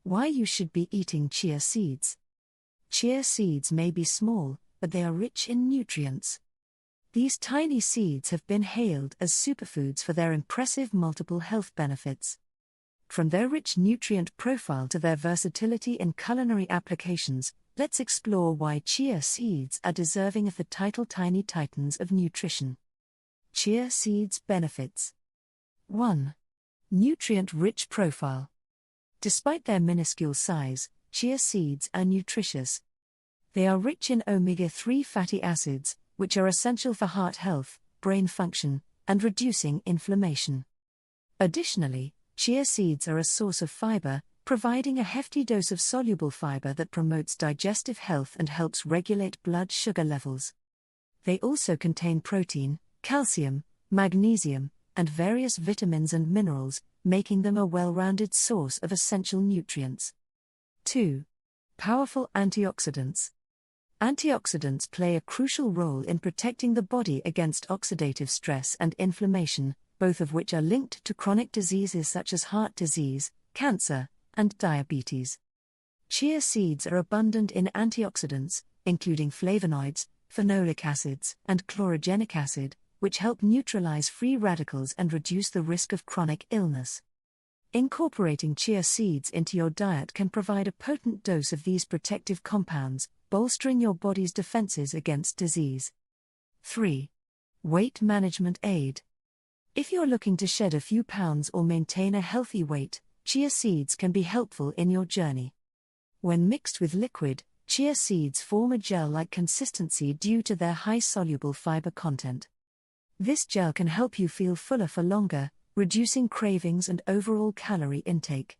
Why you should be eating chia seeds. Chia seeds may be small, but they are rich in nutrients. These tiny seeds have been hailed as superfoods for their impressive multiple health benefits. From their rich nutrient profile to their versatility in culinary applications, let's explore why chia seeds are deserving of the title Tiny Titans of Nutrition. Chia seeds benefits. 1. Nutrient-rich profile. Despite their minuscule size, chia seeds are nutritious. They are rich in omega-3 fatty acids, which are essential for heart health, brain function, and reducing inflammation. Additionally, chia seeds are a source of fiber, providing a hefty dose of soluble fiber that promotes digestive health and helps regulate blood sugar levels. They also contain protein, calcium, magnesium, and various vitamins and minerals, making them a well-rounded source of essential nutrients. 2. Powerful antioxidants. Antioxidants play a crucial role in protecting the body against oxidative stress and inflammation, both of which are linked to chronic diseases such as heart disease, cancer, and diabetes. Chia seeds are abundant in antioxidants, including flavonoids, phenolic acids, and chlorogenic acid, which help neutralize free radicals and reduce the risk of chronic illness. Incorporating chia seeds into your diet can provide a potent dose of these protective compounds, bolstering your body's defenses against disease. 3. Weight management aid. If you're looking to shed a few pounds or maintain a healthy weight, chia seeds can be helpful in your journey. When mixed with liquid, chia seeds form a gel-like consistency due to their high soluble fiber content. This gel can help you feel fuller for longer, reducing cravings and overall calorie intake.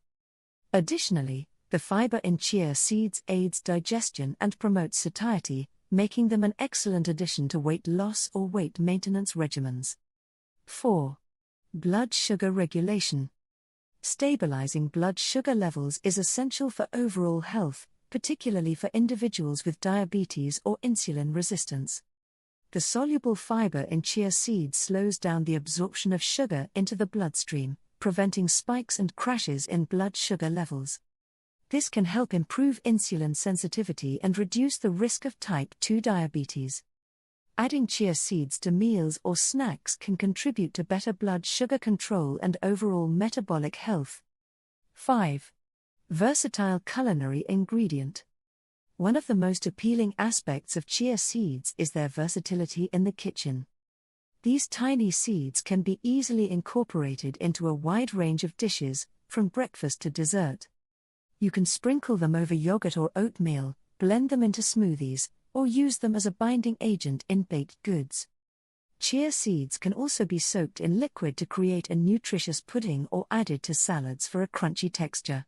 Additionally, the fiber in chia seeds aids digestion and promotes satiety, making them an excellent addition to weight loss or weight maintenance regimens. 4. Blood sugar regulation. Stabilizing blood sugar levels is essential for overall health, particularly for individuals with diabetes or insulin resistance. The soluble fiber in chia seeds slows down the absorption of sugar into the bloodstream, preventing spikes and crashes in blood sugar levels. This can help improve insulin sensitivity and reduce the risk of type 2 diabetes. Adding chia seeds to meals or snacks can contribute to better blood sugar control and overall metabolic health. 5. Versatile culinary ingredient. One of the most appealing aspects of chia seeds is their versatility in the kitchen. These tiny seeds can be easily incorporated into a wide range of dishes, from breakfast to dessert. You can sprinkle them over yogurt or oatmeal, blend them into smoothies, or use them as a binding agent in baked goods. Chia seeds can also be soaked in liquid to create a nutritious pudding or added to salads for a crunchy texture.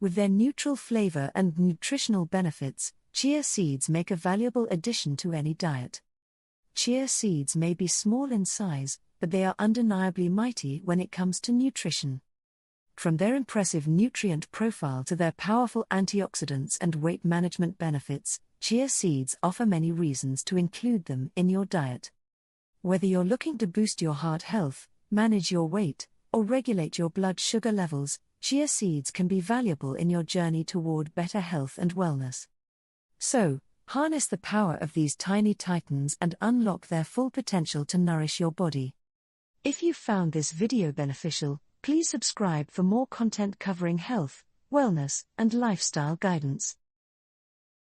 With their neutral flavor and nutritional benefits, chia seeds make a valuable addition to any diet. Chia seeds may be small in size, but they are undeniably mighty when it comes to nutrition. From their impressive nutrient profile to their powerful antioxidants and weight management benefits, chia seeds offer many reasons to include them in your diet. Whether you're looking to boost your heart health, manage your weight, or regulate your blood sugar levels, chia seeds can be valuable in your journey toward better health and wellness. So, harness the power of these tiny titans and unlock their full potential to nourish your body. If you found this video beneficial, please subscribe for more content covering health, wellness, and lifestyle guidance.